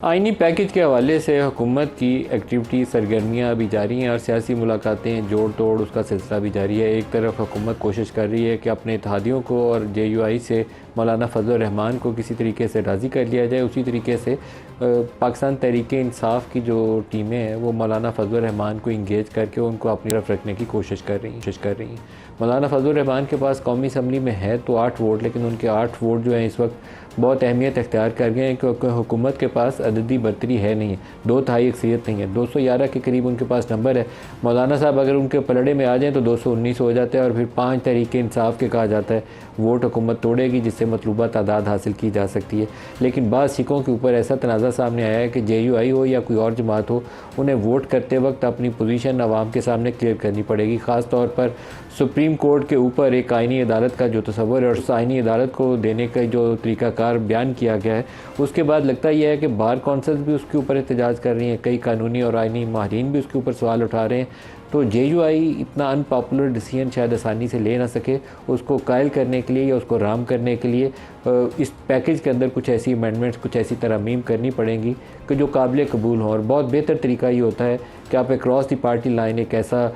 آئینی پیکج کے حوالے سے حکومت کی ایکٹیویٹی سرگرمیاں ابھی جاری ہیں اور سیاسی ملاقاتیں جوڑ توڑ اس کا سلسلہ بھی جاری ہے۔ ایک طرف حکومت کوشش کر رہی ہے کہ اپنے اتحادیوں کو اور جے یو آئی سے مولانا فضل الرحمان کو کسی طریقے سے راضی کر لیا جائے، اسی طریقے سے پاکستان تحریک انصاف کی جو ٹیمیں ہیں وہ مولانا فضل الرحمان کو انگیج کر کے ان کو اپنی طرف رکھنے کی کوشش کر رہی ہیں۔ مولانا فضل الرحمان کے پاس قومی اسمبلی میں ہے تو 8 ووٹ، لیکن ان کے 8 ووٹ جو ہیں اس وقت بہت اہمیت اختیار کر گئے ہیں کیونکہ حکومت کے پاس عددی برتری ہے نہیں ہے، 2/3 اکثریت نہیں ہے، 211 کے قریب ان کے پاس نمبر ہے۔ مولانا صاحب اگر ان کے پلڑے میں آ جائیں تو 219 ہو جاتا ہے اور پھر 5 تحریک انصاف کے کہا جاتا ہے ووٹ حکومت توڑے گی جس سے مطلوبہ تعداد حاصل کی جا سکتی ہے۔ لیکن بعض سکھوں کے اوپر ایسا تنازع سامنے آیا ہے کہ جے یو آئی ہو یا کوئی اور جماعت ہو، انہیں ووٹ کرتے وقت اپنی پوزیشن عوام کے سامنے کلیئر کرنی پڑے گی، خاص طور پر سپریم کورٹ کے اوپر ایک آئینی عدالت کا جو تصور ہے اور اس آئینی عدالت کو دینے کا جو طریقہ کار بیان کیا گیا ہے، اس کے بعد لگتا یہ ہے کہ بار کونسلز بھی اس کے اوپر احتجاج کر رہی ہیں، کئی قانونی اور آئینی ماہرین بھی اس کے اوپر سوال اٹھا رہے ہیں۔ تو جے یو آئی اتنا ان پاپولر ڈیسیژن شاید آسانی سے لے نہ سکے، اس کو قائل کرنے کے لیے یا اس کو رام کرنے کے لیے اس پیکج کے اندر کچھ ایسی امینڈمنٹس، کچھ ایسی ترامیم کرنی پڑیں گی کہ جو قابل قبول ہوں، اور بہت بہتر طریقہ یہ ہوتا ہے کہ آپ اکراس دی پارٹی لائن ایک ایسا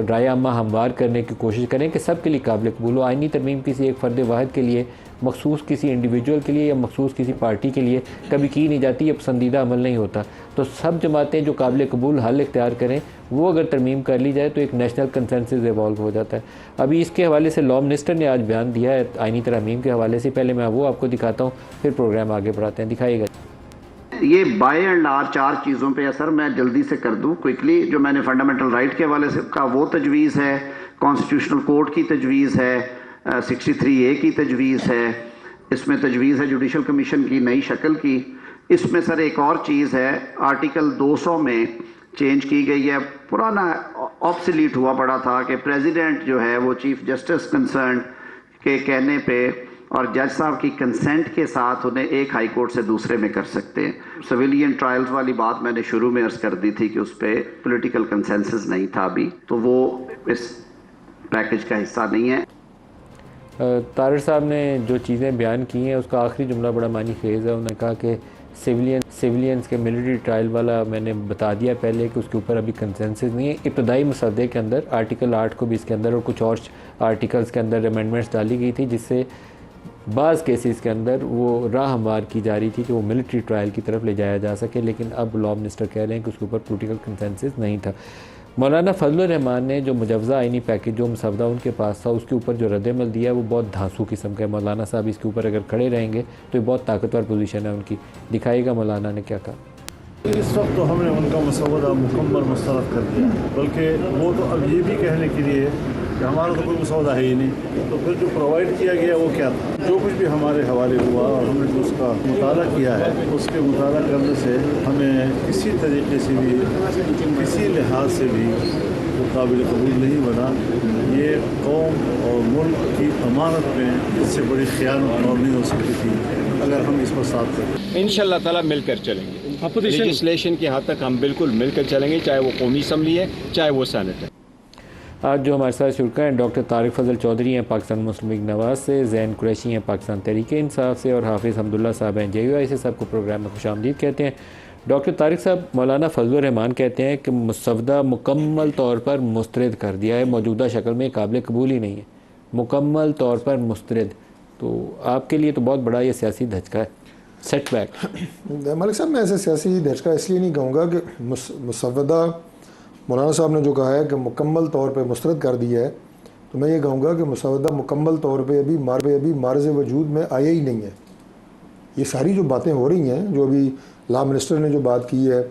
رائے عامہ ہموار کرنے کی کوشش کریں کہ سب کے لیے قابل قبول ہو۔ آئینی ترمیم کسی ایک فرد واحد کے لیے، مخصوص کسی انڈیویجول کے لیے یا مخصوص کسی پارٹی کے لیے کبھی کی نہیں جاتی، یہ پسندیدہ عمل نہیں ہوتا۔ تو سب جماعتیں جو قابل قبول حل اختیار کریں وہ اگر ترمیم کر لی جائے تو ایک نیشنل کنسنسس ایوالو ہو جاتا ہے۔ ابھی اس کے حوالے سے لاء منسٹر نے آج بیان دیا ہے آئینی ترامیم کے حوالے سے، پہلے میں وہ آپ کو دکھاتا ہوں پھر پروگرام آگے بڑھاتے ہیں، دکھائیے گا۔ یہ بائی اینڈ لارج 4 چیزوں پہ ہے سر، میں جلدی سے کر دوں کوئکلی۔ جو میں نے فنڈامنٹل رائٹ کے حوالے سے کہا وہ تجویز ہے، کانسٹیٹیوشنل کورٹ کی تجویز ہے، 63A کی تجویز ہے، اس میں تجویز ہے جوڈیشل کمیشن کی نئی شکل کی۔ اس میں سر ایک اور چیز ہے، آرٹیکل 200 میں چینج کی گئی ہے، پرانا آبسلیٹ ہوا پڑا تھا کہ پریزیڈنٹ جو ہے وہ چیف جسٹس کنسرن کے کہنے پہ اور جج صاحب کی کنسنٹ کے ساتھ انہیں ایک ہائی کورٹ سے دوسرے میں کر سکتے ہیں۔ سویلین ٹرائلز والی بات میں نے شروع میں عرض کر دی تھی کہ اس پہ پولیٹیکل کنسنسس نہیں تھا ابھی، تو وہ اس پیکج کا حصہ نہیں ہے۔ طارق صاحب نے جو چیزیں بیان کی ہیں اس کا آخری جملہ بڑا معنی خیز ہے۔ انہوں نے کہا کہ سیولینز کے ملٹری ٹرائل والا میں نے بتا دیا پہلے کہ اس کے اوپر ابھی کنسنسس نہیں ہے۔ ابتدائی مسودے کے اندر آرٹیکل 8 کو بھی اس کے اندر اور کچھ اور آرٹیکلز کے اندر امینڈمنٹس ڈالی گئی تھی جس سے بعض کیسز کے اندر وہ راہ ہموار کی جا رہی تھی کہ وہ ملٹری ٹرائل کی طرف لے جایا جا سکے، لیکن اب لاء منسٹر کہہ رہے ہیں کہ اس کے اوپر پولیٹیکل کنسنسس نہیں تھا۔ مولانا فضل الرحمان نے جو مجوزہ آئینی پیکج جو مسودہ ان کے پاس تھا اس کے اوپر جو رد عمل دیا ہے وہ بہت دھانسو قسم کا ہے۔ مولانا صاحب اس کے اوپر اگر کھڑے رہیں گے تو یہ بہت طاقتور پوزیشن ہے ان کی۔ دکھائیے گا مولانا نے کیا کہا۔ اس وقت تو ہم نے ان کا مسودہ مکمل مسترد کر دیا، بلکہ وہ تو اب یہ بھی کہنے کے لیے کہ ہمارا تو کوئی مسودہ ہے ہی نہیں، تو پھر جو پرووائڈ کیا گیا وہ کیا تھا؟ جو کچھ بھی ہمارے حوالے ہوا اور ہم نے جو اس کا مطالعہ کیا ہے اس کے مطالعہ کرنے سے ہمیں کسی طریقے سے بھی کسی لحاظ سے بھی وہ قابل قبول نہیں بنا۔ یہ قوم اور ملک کی امانت میں اس سے بڑی خیانت اور نہیں ہو سکتی تھی اگر ہم اس پر ساتھ کریں۔ انشاءاللہ تعالیٰ مل کر چلیں گے، لیجسلیشن کی حد تک ہم بالکل مل کر چلیں گے، چاہے وہ قومی اسمبلی ہے چاہے وہ سینٹ ہے۔ آج جو ہمارے ساتھ شرکا ہیں ڈاکٹر طارق فضل چودھری ہیں پاکستان مسلم لیگ نواز سے، زین قریشی ہیں پاکستان تحریک انصاف سے، اور حافظ حمداللہ صاحب ہیں جے یو آئی سے۔ سب کو پروگرام میں خوش آمدید کہتے ہیں۔ ڈاکٹر طارق صاحب، مولانا فضل الرحمان کہتے ہیں کہ مسودہ مکمل طور پر مسترد کر دیا ہے، موجودہ شکل میں قابل قبول ہی نہیں ہے، مکمل طور پر مسترد۔ تو آپ کے لیے تو بہت بڑا یہ سیاسی دھچکا ہے، سیٹ بیک۔ ملک صاحب، میں ایسے سیاسی دھچکا اس لیے نہیں کہوں گا کہ مسودہ مولانا صاحب نے جو کہا ہے کہ مکمل طور پہ مسترد کر دیا ہے، تو میں یہ کہوں گا کہ مسودہ مکمل طور پہ ابھی معرض وجود میں آیا ہی نہیں ہے۔ یہ ساری جو باتیں ہو رہی ہیں، جو ابھی لاء منسٹر نے جو بات کی ہے،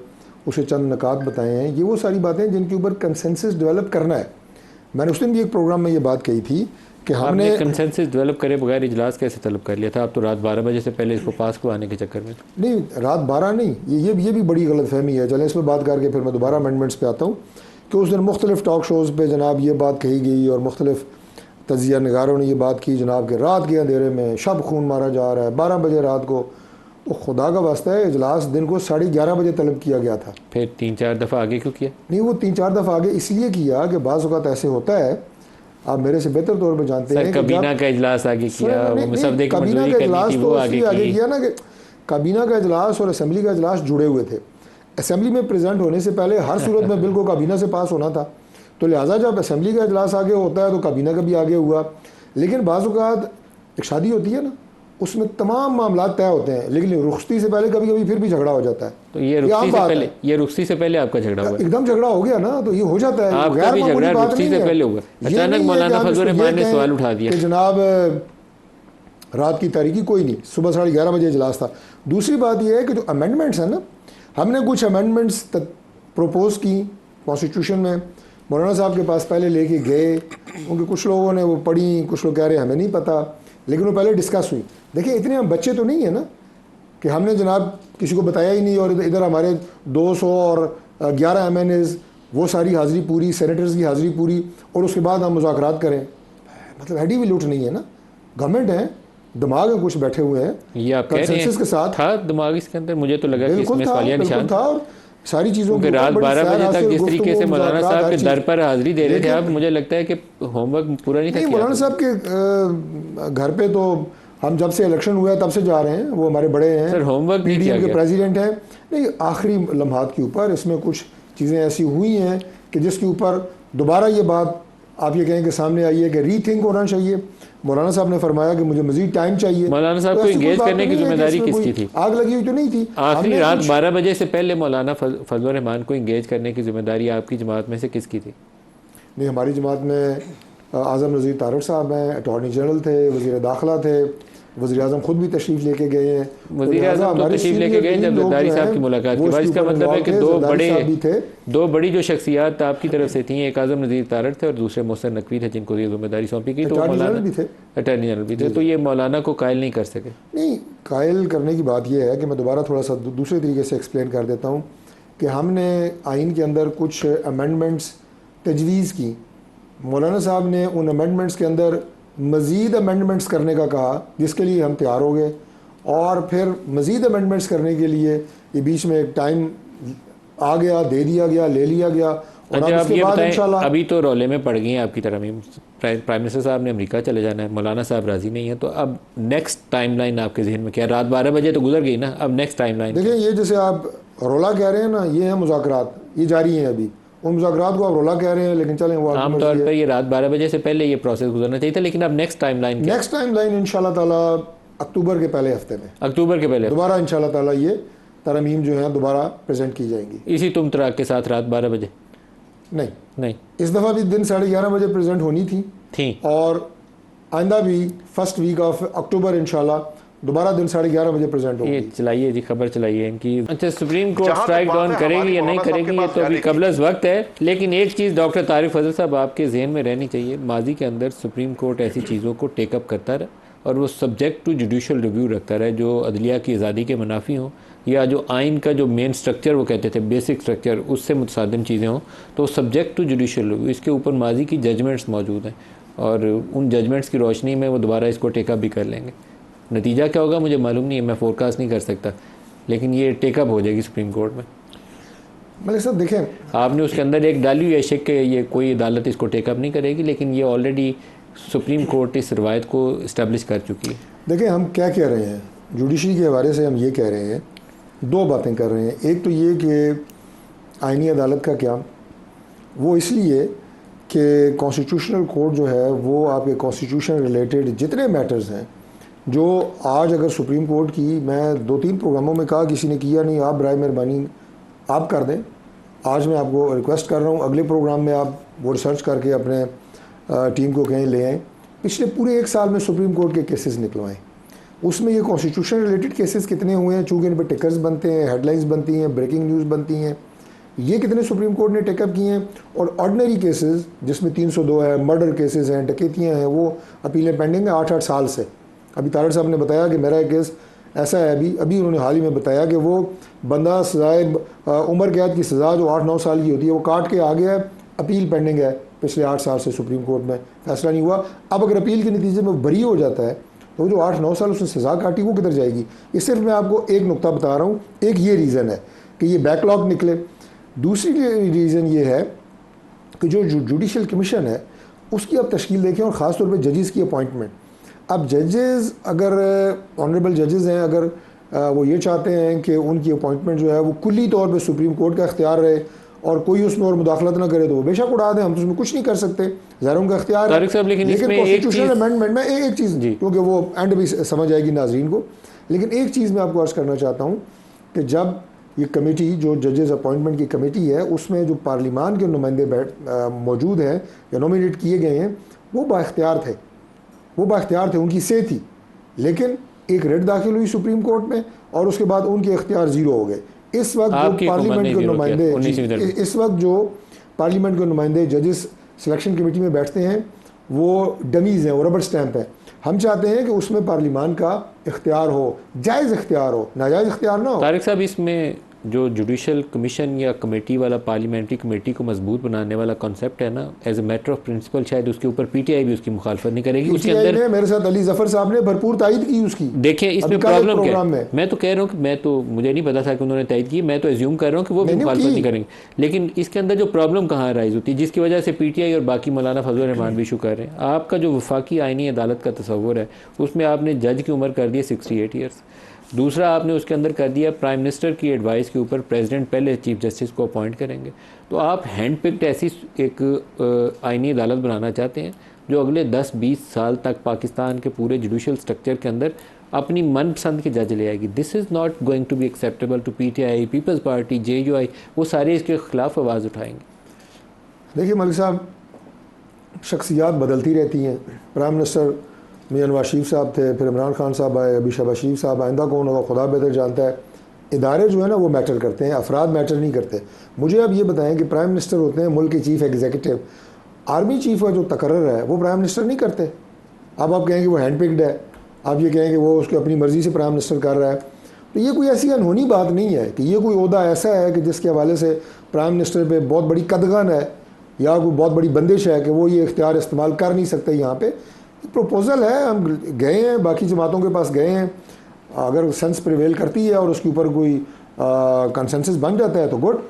اسے چند نکات بتائے ہیں، یہ وہ ساری باتیں جن کے اوپر کنسنسس ڈیولپ کرنا ہے۔ میں نے اس دن بھی ایک پروگرام میں یہ بات کہی تھی کہ ہم نے کنسنسس ڈیولپ کرے بغیر اجلاس کیسے طلب کر لیا تھا؟ آپ تو رات 12 بجے سے پہلے اس کو پاس کروانے کے چکر میں۔ نہیں، رات 12 نہیں، یہ بھی بڑی غلط فہمی ہے۔ چلیں اس پہ بات کر کے پھر میں دوبارہ امینڈمنٹس پہ آتا ہوں کہ اس دن مختلف ٹاک شوز پہ جناب یہ بات کہی گئی اور مختلف تجزیہ نگاروں نے یہ بات کی جناب کہ رات کے اندھیرے میں شب خون مارا جا رہا ہے 12 بجے رات کو۔ تو خدا کا واسطہ ہے، اجلاس دن کو 11:30 بجے طلب کیا گیا تھا۔ پھر 3-4 دفعہ آگے کیوں کیا؟ نہیں، وہ 3-4 دفعہ آگے اس لیے کیا کہ بعض اوقات ایسے ہوتا ہے، آپ میرے سے بہتر طور پہ جانتے ہیں کہ کابینہ کا اجلاس آگے کیا، مسودے کی منظوری کرنی تھی وہ آگے کیا نا کہ کابینہ کا اجلاس اور اسمبلی کا اجلاس جڑے ہوئے تھے. اسمبلی میں پریزنٹ ہونے سے پہلے ہر صورت میں بل کو کابینہ سے پاس ہونا تھا, تو لہٰذا جب اسمبلی کا اجلاس آگے ہوتا ہے تو کابینہ کا بھی آگے ہوا. لیکن بعض اوقات ایک شادی ہوتی ہے نا, اس میں تمام معاملات طے ہوتے ہیں, لیکن رخصتی سے پہلے کبھی کبھی پھر بھی جھگڑا ہو جاتا ہے. تو یہ رخصتی سے پہلے آپ کا جھگڑا ہوا, ایک دم جھگڑا ہو گیا نا, تو یہ ہو جاتا ہے. آپ کا بھی جھگڑا رخصتی سے پہلے ہوا, اچانک مولانا فضل الرحمان نے سوال اٹھا دیا کہ جناب رات کی تاریکی کوئی نہیں, صبح 11:30 بجے اجلاس تھا. دوسری بات یہ ہے کہ جو امینڈمنٹس ہیں نا, ہم نے کچھ امینڈمنٹس پروپوز کی کانسٹیٹیوشن میں, مولانا صاحب کے پاس پہلے لے کے گئے, کیونکہ کچھ لوگوں نے وہ پڑھی, کچھ لوگ کہہ رہے ہیں ہمیں نہیں پتہ, لیکن وہ پہلے ڈسکس ہوئی. دیکھیں اتنے ہم بچے تو نہیں ہیں نا کہ ہم نے جناب کسی کو بتایا ہی نہیں, اور ادھر ہمارے 211 MNAs وہ ساری حاضری پوری, سینیٹرز کی حاضری پوری, اور اس کے بعد ہم مذاکرات کریں. مطلب ہیڈی بھی لوٹ نہیں ہے نا, گورنمنٹ ہے, دماغ ہے, کچھ بیٹھے ہوئے ہیں. یہ آپ کہہ رہے ہیں کے ساتھ تھا دماغ اس کے اندر, مجھے تو لگا کہ اس میں سوالیہ نشان تھا. اور ساری چیزوں کہ رات 12 بجے تک جس طریقے سے مولانا صاحب کے در پر حاضری دے رہے تھے آپ, مجھے لگتا ہے کہ ہوم ورک پورا نہیں تھا کیا. مولانا صاحب کے گھر پہ تو ہم جب سے الیکشن ہوا ہے تب سے جا رہے ہیں, وہ ہمارے بڑے ہیں, سر ہوم ورک نہیں کیا کے پریزیڈنٹ ہیں. نہیں, آخری لمحات کے اوپر اس میں کچھ چیزیں ایسی ہوئی ہیں کہ جس کے اوپر دوبارہ یہ بات آپ یہ کہیں کہ سامنے آئی ہے کہ ری تھنک ہونا چاہیے. مولانا صاحب نے فرمایا کہ مجھے مزید ٹائم چاہیے. مولانا صاحب کو انگیج کرنے کی ذمہ داری کس کی تھی؟ آگ لگی ہوئی تو نہیں تھی. آخری رات 12 بجے سے پہلے مولانا فضل الرحمان کو انگیج کرنے کی ذمہ داری آپ کی جماعت میں سے کس کی تھی؟ نہیں, ہماری جماعت میں اعظم نذیر تارڑ صاحب ہیں, اٹارنی جنرل تھے, وزیر داخلہ تھے, وزیر اعظم خود بھی تشریف لے کے گئے ہیں. وزیر اعظم تو تشریف لے کے گئے جب زرداری صاحب کی ملاقات کے بعد. اس کا مطلب ہے کہ دو بڑی جو شخصیات آپ کی طرف سے تھیں, ایک اعظم نذیر تارڑ تھے اور دوسرے محسن نقوی تھے, جن کو یہ ذمہ داری سونپی گئی. تو مولانا بھی تھے, اٹارنی جنرل بھی تھے, تو یہ مولانا کو قائل نہیں کر سکے. نہیں, قائل کرنے کی بات یہ ہے کہ میں دوبارہ تھوڑا سا دوسرے طریقے سے ایکسپلین کر دیتا ہوں کہ ہم نے آئین کے اندر کچھ امینڈمنٹس تجویز کی. مولانا صاحب نے ان امینڈمنٹس کے اندر مزید امینڈمنٹس کرنے کا کہا, جس کے لیے ہم تیار ہو گئے, اور پھر مزید امینڈمنٹس کرنے کے لیے یہ بیچ میں ایک ٹائم آ گیا, دے دیا گیا, لے لیا گیا. اور اچھا, آپ یہ بتائیں, ابھی تو رولے میں پڑ گئی ہیں آپ کی ترمیم, پرائم منسٹر صاحب نے امریکہ چلے جانا ہے, مولانا صاحب راضی نہیں ہیں, تو اب نیکسٹ ٹائم لائن آپ کے ذہن میں کیا؟ رات 12 بجے تو گزر گئی نا, اب نیکسٹ ٹائم لائن دیکھیں. یہ جیسے آپ رولا کہہ رہے ہیں نا, یہ ہیں مذاکرات, یہ جاری ہیں ابھی. ان مذاکرات کو آپ رولا کہہ رہے ہیں, لیکن چلیں وہ عام طور پر یہ رات 12 بجے سے پہلے یہ پروسیس گزرنا چاہیے تھا. لیکن اب نیکسٹ ٹائم لائن انشاءاللہ تعالیٰ اکتوبر کے پہلے ہفتے میں, اکتوبر کے پہلے دوبارہ انشاءاللہ تعالیٰ یہ ترمیم جو ہیں دوبارہ پریزنٹ کی جائیں گی. اسی تم تراک کے ساتھ رات 12 بجے نہیں, اس دفعہ بھی دن 11:30 بجے پریزنٹ ہونی تھی, اور آئندہ بھی فرسٹ ویک آف اکتوبر انشاءاللہ دوبارہ دن 11:30 بجے پریزنٹ ہوگی. یہ چلائیے جی, خبر چلائیے ان کی. اچھا, سپریم کورٹ اسٹرائک ڈاؤن کرے گی یا نہیں کرے گی, یہ تو ابھی قبل از وقت ہے. لیکن ایک چیز ڈاکٹر طارق فضل صاحب آپ کے ذہن میں رہنی چاہیے, ماضی کے اندر سپریم کورٹ ایسی چیزوں کو ٹیک اپ کرتا رہا, اور وہ سبجیکٹ ٹو جوڈیشل ریویو رکھتا رہا جو عدلیہ کی آزادی کے منافی ہوں, یا جو آئین کا جو مین سٹرکچر وہ کہتے تھے بیسک سٹرکچر, اس سے متصادم چیزیں ہوں, تو سبجیکٹ ٹو جوڈیشل ریویو. اس کے اوپر ماضی کی ججمنٹس موجود ہیں, اور ان ججمنٹس کی روشنی میں وہ دوبارہ اس کو ٹیک اپ بھی کر لیں گے. نتیجہ کیا ہوگا مجھے معلوم نہیں ہے, میں فورکاسٹ نہیں کر سکتا, لیکن یہ ٹیک اپ ہو جائے گی سپریم کورٹ میں. ملک صاحب دیکھیں, آپ نے اس کے اندر ایک ڈالی ہوئی ہے شک کہ یہ کوئی عدالت اس کو ٹیک اپ نہیں کرے گی, لیکن یہ آلریڈی سپریم کورٹ اس روایت کو اسٹیبلش کر چکی ہے. دیکھیں ہم کیا کہہ رہے ہیں, جوڈیشری کے حوالے سے ہم یہ کہہ رہے ہیں, دو باتیں کر رہے ہیں. ایک تو یہ کہ آئینی عدالت کا قیام, وہ اس لیے کہ کانسٹیٹیوشنل کورٹ جو ہے وہ آپ کے کانسٹیٹیوشن ریلیٹڈ جتنے میٹرز ہیں, جو آج اگر سپریم کورٹ کی, میں 2-3 پروگراموں میں کہا, کسی نے کیا نہیں, آپ برائے مہربانی آپ کر دیں. آج میں آپ کو ریکویسٹ کر رہا ہوں, اگلے پروگرام میں آپ وہ ریسرچ کر کے اپنے ٹیم کو کہیں لے آئیں. پچھلے پورے 1 سال میں سپریم کورٹ کے کیسز نکلوائیں, اس میں یہ کانسٹیٹیوشن ریلیٹڈ کیسز کتنے ہوئے ہیں, چونکہ ان پہ ٹکرز بنتے ہیں, ہیڈ لائنز بنتی ہیں, بریکنگ نیوز بنتی ہیں, یہ کتنے سپریم کورٹ نے ٹیک اپ کیے ہیں. اور آرڈنری کیسز جس میں 302 ہے, مرڈر کیسز ہیں, ڈکیتیاں ہیں, وہ اپیلیں پینڈنگ ہیں 8-8 سال سے. ابھی طارق صاحب نے بتایا کہ میرا ایک کیس ایسا ہے, ابھی انہوں نے حال ہی میں بتایا کہ وہ بندہ سزائے عمر قید کی سزا جو 8-9 سال کی ہوتی ہے وہ کاٹ کے آ گیا ہے, اپیل پینڈنگ ہے پچھلے 8 سال سے, سپریم کورٹ میں فیصلہ نہیں ہوا. اب اگر اپیل کے نتیجے میں بری ہو جاتا ہے تو جو 8-9 سال اس نے سزا کاٹی وہ کدھر جائے گی. یہ صرف میں آپ کو ایک نقطہ بتا رہا ہوں, ایک یہ ریزن ہے کہ یہ بیک لاگ نکلے. دوسری ریزن یہ ہے کہ جو جوڈیشل کمیشن ہے اس کی آپ تشکیل دیکھیں, اور خاص طور پہ ججز کی اپوائنٹمنٹ. اب ججز اگر آنریبل ججز ہیں, اگر وہ یہ چاہتے ہیں کہ ان کی اپوائنٹمنٹ جو ہے وہ کلی طور پہ سپریم کورٹ کا اختیار رہے اور کوئی اس میں اور مداخلت نہ کرے تو وہ بے شک اڑا دیں, ہم تو اس میں کچھ نہیں کر سکتے, ظاہر ان کا اختیار ہے. طارق صاحب لیکن کانسٹیٹیوشنل امینڈمنٹ میں ایک چیز, کیونکہ وہ اینڈ بھی سمجھ آئے گی ناظرین کو, لیکن ایک چیز میں آپ کو عرض کرنا چاہتا ہوں کہ جب یہ کمیٹی جو ججز اپوائنٹمنٹ کی کمیٹی ہے اس میں جو پارلیمان کے نمائندے موجود ہیں یا نومینیٹ کیے گئے ہیں وہ بااختیار تھے, ان کی سے تھی, لیکن ایک ریٹ داخل ہوئی سپریم کورٹ میں اور اس کے بعد ان کے اختیار زیرو ہو گئے. اس وقت جو پارلیمنٹ کے نمائندے ججز سلیکشن کمیٹی میں بیٹھتے ہیں وہ ڈمیز ہیں, وہ ربر سٹیمپ ہیں. ہم چاہتے ہیں کہ اس میں پارلیمان کا اختیار ہو, جائز اختیار ہو, ناجائز اختیار نہ ہو. طارق صاحب اس میں جو جوڈیشل کمیشن یا کمیٹی والا پارلیمنٹری کمیٹی کو مضبوط بنانے والا کانسیپٹ ہے نا, as a matter of principle شاید اس کے اوپر پی ٹی آئی بھی اس کی مخالفت نہیں کرے گی. اس کے اندر میرے ساتھ علی ظفر صاحب نے بھرپور تائید کی اس کی. دیکھیں اس میں پرابلم کیا ہے, میں تو کہہ رہا ہوں کہ مجھے نہیں پتا تھا کہ انہوں نے تائید کی, میں تو ایزیوم کر رہا ہوں کہ وہ بھی مخالفت نہیں کریں گے, لیکن اس کے اندر جو پرابلم کہاں رائز ہوتی ہے جس کی وجہ سے پی ٹی آئی اور باقی مولانا فضل الرحمان بھی ایشو کر رہے ہیں. آپ کا جو وفاقی آئینی عدالت کا تصور ہے اس میں آپ نے جج کی عمر کر دی ہے 68 ایئرس. دوسرا آپ نے اس کے اندر کر دیا پرائم منسٹر کی ایڈوائس کے اوپر پریزیڈنٹ پہلے چیف جسٹس کو اپوائنٹ کریں گے. تو آپ ہینڈ پکڈ ایسی ایک آئینی عدالت بنانا چاہتے ہیں جو اگلے 10-20 سال تک پاکستان کے پورے جوڈیشل سٹرکچر کے اندر اپنی من پسند کے جج لے آئے گی. This is not going to be acceptable to P T I, People's Party, J U I, وہ سارے اس کے خلاف آواز اٹھائیں گے. دیکھیے ملک صاحب, شخصیات بدلتی رہتی ہیں. پرائم منسٹر میاں نواز شریف صاحب تھے, پھر عمران خان صاحب آئے, ابھی شہباز شریف صاحب, آئندہ کون ہوگا خدا بہتر جانتا ہے. ادارے جو ہیں نا وہ میٹر کرتے ہیں, افراد میٹر نہیں کرتے. مجھے اب یہ بتائیں کہ پرائم منسٹر ہوتے ہیں ملک کے چیف ایگزیکٹو, آرمی چیف کا جو تقرر ہے وہ پرائم منسٹر نہیں کرتے. اب آپ کہیں کہ وہ ہینڈ پکڈ ہے, آپ یہ کہیں کہ وہ اس کو اپنی مرضی سے پرائم منسٹر کر رہا ہے, تو یہ کوئی ایسی انہونی بات نہیں ہے کہ یہ کوئی عہدہ ایسا ہے کہ جس کے حوالے سے پرائم منسٹر پہ بہت بڑی قدغن ہے یا کوئی بہت بڑی بندش ہے کہ وہ یہ اختیار استعمال کر نہیں سکتے. یہاں پہ پروپوزل ہے, ہم گئے ہیں, باقی جماعتوں کے پاس گئے ہیں, اگر سینس پریویل کرتی ہے اور اس کے اوپر کوئی کنسنسس بن جاتا ہے تو گڈ.